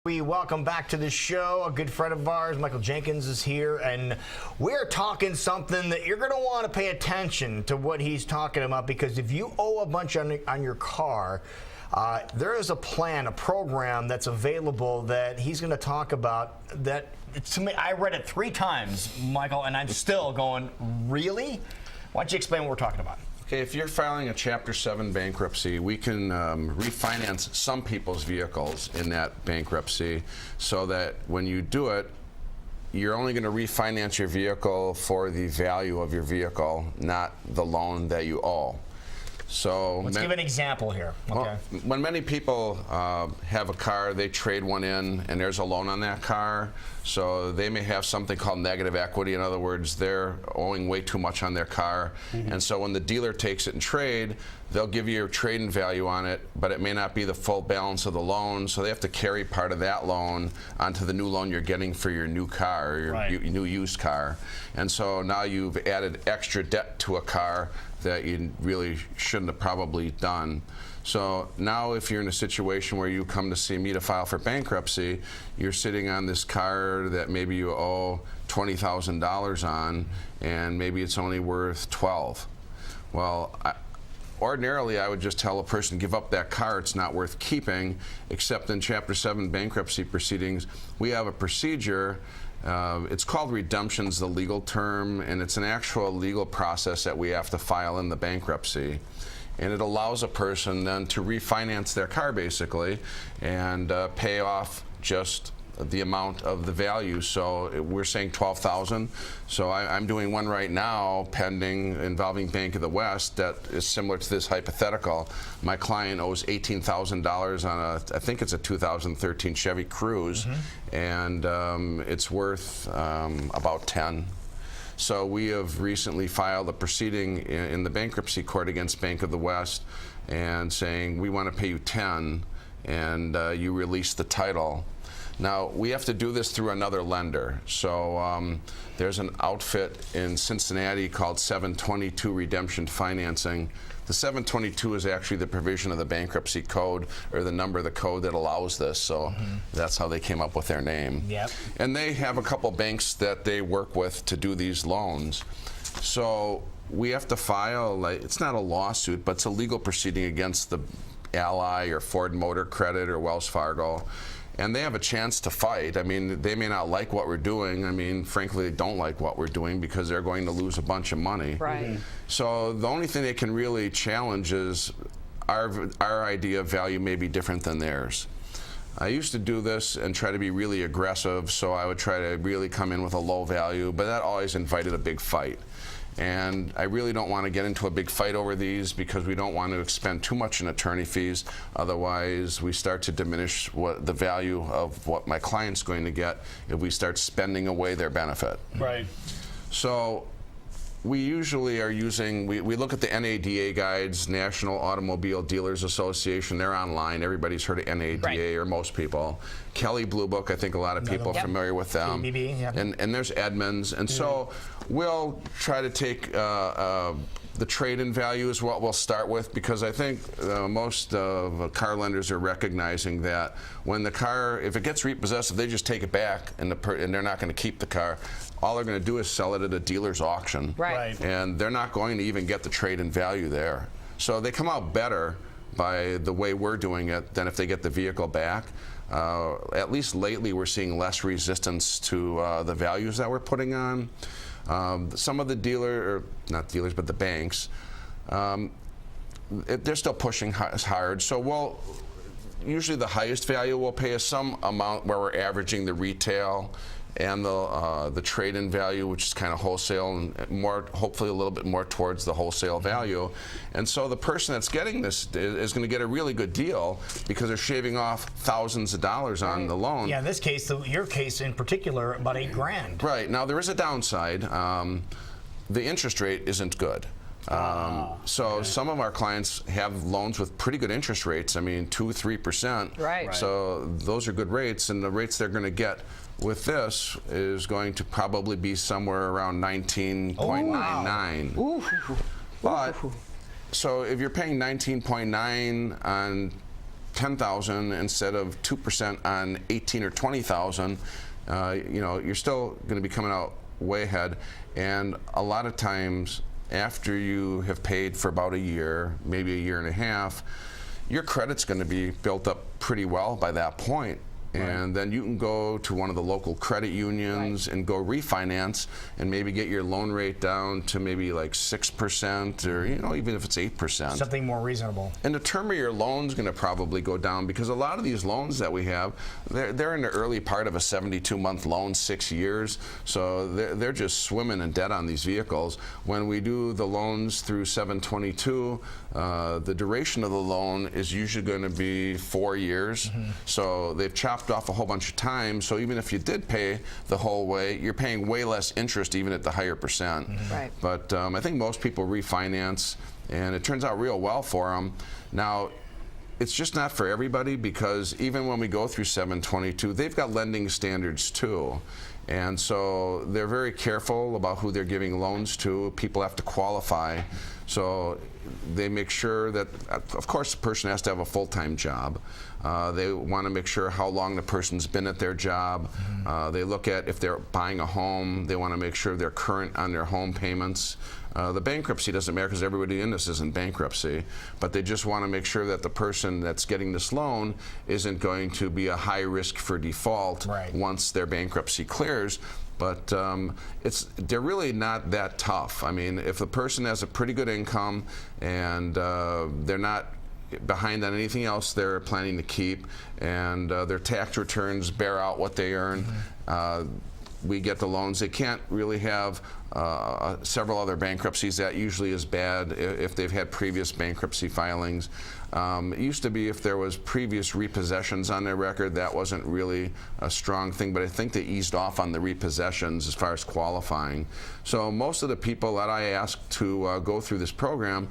We welcome back to the show a good friend of ours, Michael Jankins, is here, and we're talking something that you're going to want to pay attention to what he's talking about, because if you owe a bunch on your car, there is a plan, a program that's available that he's going to talk about. That to me, I read it 3 times, Michael, and I'm still going, really? Why don't you explain what we're talking about? Okay, if you're filing a Chapter 7 bankruptcy, we can refinance some people's vehicles in that bankruptcy so that when you do it, you're only going to refinance your vehicle for the value of your vehicle, not the loan that you owe. So let's give an example here. Okay. Well, when many people have a car, they trade one in, and there's a loan on that car. So they may have something called negative equity. In other words, they're owing way too much on their car. And so when the dealer takes it in trade, they'll give you your trade-in value on it, but it may not be the full balance of the loan. So they have to carry part of that loan onto the new loan you're getting for your new car, or your new used car. And so now you've added extra debt to a car that you really shouldn't have probably done. So now if you're in a situation where you come to see me to file for bankruptcy, you're sitting on this car that maybe you owe $20,000 on, and maybe it's only worth $12,000. Well, ordinarily, I would just tell a person, give up that car, it's not worth keeping, except in Chapter 7 bankruptcy proceedings, we have a procedure. It's called redemption's the legal term, and it's an actual legal process that we have to file in the bankruptcy. And it allows a person then to refinance their car, basically, and pay off just the amount of the value. So we're saying $12,000. So I'm doing one right now pending involving Bank of the West that is similar to this hypothetical. My client owes $18,000 on I think it's a 2013 Chevy Cruze, and it's worth about 10. So we have recently filed a proceeding in the bankruptcy court against Bank of the West, and saying we want to pay you 10, and you release the title. Now, we have to do this through another lender. So there's an outfit in Cincinnati called 722 Redemption Financing. The 722 is actually the provision of the bankruptcy code, or the number of the code that allows this. So that's how they came up with their name. Yep. And they have a couple banks that they work with to do these loans. So we have to file, like, it's not a lawsuit, but it's a legal proceeding against the Ally or Ford Motor Credit or Wells Fargo. And they have a chance to fight. I mean, they may not like what we're doing. I mean, frankly, they don't like what we're doing because they're going to lose a bunch of money. Right. So the only thing they can really challenge is our idea of value may be different than theirs. I used to do this and try to be really aggressive, so I would try to really come in with a low value, but that always invited a big fight. And I really don't want to get into a big fight over these, because we don't want to expend too much in attorney fees. Otherwise, we start to diminish the value of what my client's going to get if we start spending away their benefit. Right. So we usually are using, we look at the NADA guides, National Automobile Dealers Association. They're online. Everybody's heard of NADA, or most people. Kelley Blue Book, I think a lot of people are familiar with them. And there's Edmunds. And so we'll try to take the trade-in value is what we'll start with, because I think most of car lenders are recognizing that when the car, if it gets repossessed, if they just take it back and they're not going to keep the car, all they're going to do is sell it at a dealer's auction. Right. And they're not going to even get the trade-in value there. So they come out better by the way we're doing it than if they get the vehicle back. At least lately, we're seeing less resistance to the values that we're putting on. Some of the not dealers, but the banks, they're still pushing hard. So usually the highest value will pay us some amount where we're averaging the retail and the trade-in value, which is kind of wholesale, and more, hopefully a little bit more towards the wholesale value. And so the person that's getting this is going to get a really good deal, because they're shaving off thousands of dollars on the loan. Yeah, in this case, your case in particular, about $8 grand. Right. Now, there is a downside. The interest rate isn't good. Some of our clients have loans with pretty good interest rates. I mean, 2-3%. Right. So those are good rates, and the rates they're going to get with this is going to probably be somewhere around 19.99. But so if you're paying 19.9 on $10,000 instead of 2% on $18,000 or $20,000, you know, you're still going to be coming out way ahead. And a lot of times, after you have paid for about a year, maybe a year and a half, your credit's going to be built up pretty well by that point. And then you can go to one of the local credit unions and go refinance and maybe get your loan rate down to maybe like 6%, or, you know, even if it's 8%. Something more reasonable. And the term of your loan's going to probably go down, because a lot of these loans that we have, they're in the early part of a 72-month loan, 6 years. So they're just swimming in debt on these vehicles. When we do the loans through 722, the duration of the loan is usually going to be 4 years. So they've chopped off a whole bunch of time. So even if you did pay the whole way, you're paying way less interest even at the higher percent. Right. But I think most people refinance, and it turns out real well for them. Now, it's just not for everybody, because even when we go through 722, they've got lending standards too. And so they're very careful about who they're giving loans to. People have to qualify. So they make sure that, of course, the person has to have a full-time job. They want to make sure how long the person's been at their job. They look at if they're buying a home. They want to make sure they're current on their home payments. The bankruptcy doesn't matter, because everybody in this is in bankruptcy, but they just want to make sure that the person that's getting this loan isn't going to be a high risk for default once their bankruptcy clears. But they're really not that tough. I mean, if the person has a pretty good income and they're not behind on anything else they're planning to keep, and their tax returns bear out what they earn, we get the loans. They can't really have several other bankruptcies. That usually is bad if they've had previous bankruptcy filings. It used to be if there was previous repossessions on their record, that wasn't really a strong thing, but I think they eased off on the repossessions as far as qualifying. So most of the people that I ask to go through this program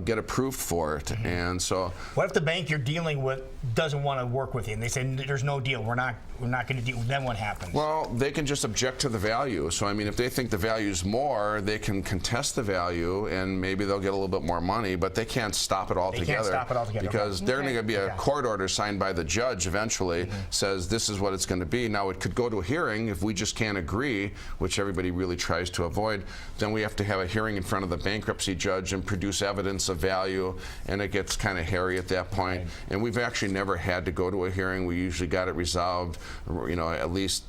get approved for it. And so, what if the bank you're dealing with doesn't want to work with you, and they say there's no deal, we're not going to deal? Then what happens? Well, they can just object to the value. So I mean, if they think the value is more, they can contest the value, and maybe they'll get a little bit more money, but they can't stop it altogether. They can't stop it altogether, because they're going to be a court order signed by the judge eventually, says this is what it's going to be. Now, it could go to a hearing if we just can't agree, which everybody really tries to avoid. Then we have to have a hearing in front of the bankruptcy judge and produce evidence of value, and it gets kind of hairy at that point. And we've actually never had to go to a hearing. We usually got it resolved, you know, at least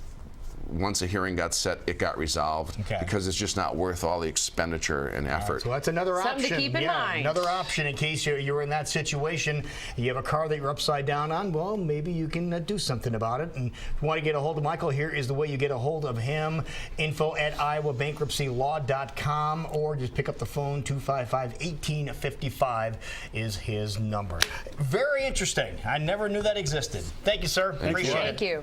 once a hearing got set, it got resolved, because it's just not worth all the expenditure and effort. So that's another option. Something to keep in mind. Another option in case you're in that situation. You have a car that you're upside down on. Well, maybe you can do something about it. And if you want to get a hold of Michael, here is the way you get a hold of him. info@iowabankruptcylaw.com, or just pick up the phone. 255-1855 is his number. Very interesting. I never knew that existed. Thank you, sir. Appreciate it. Thank you.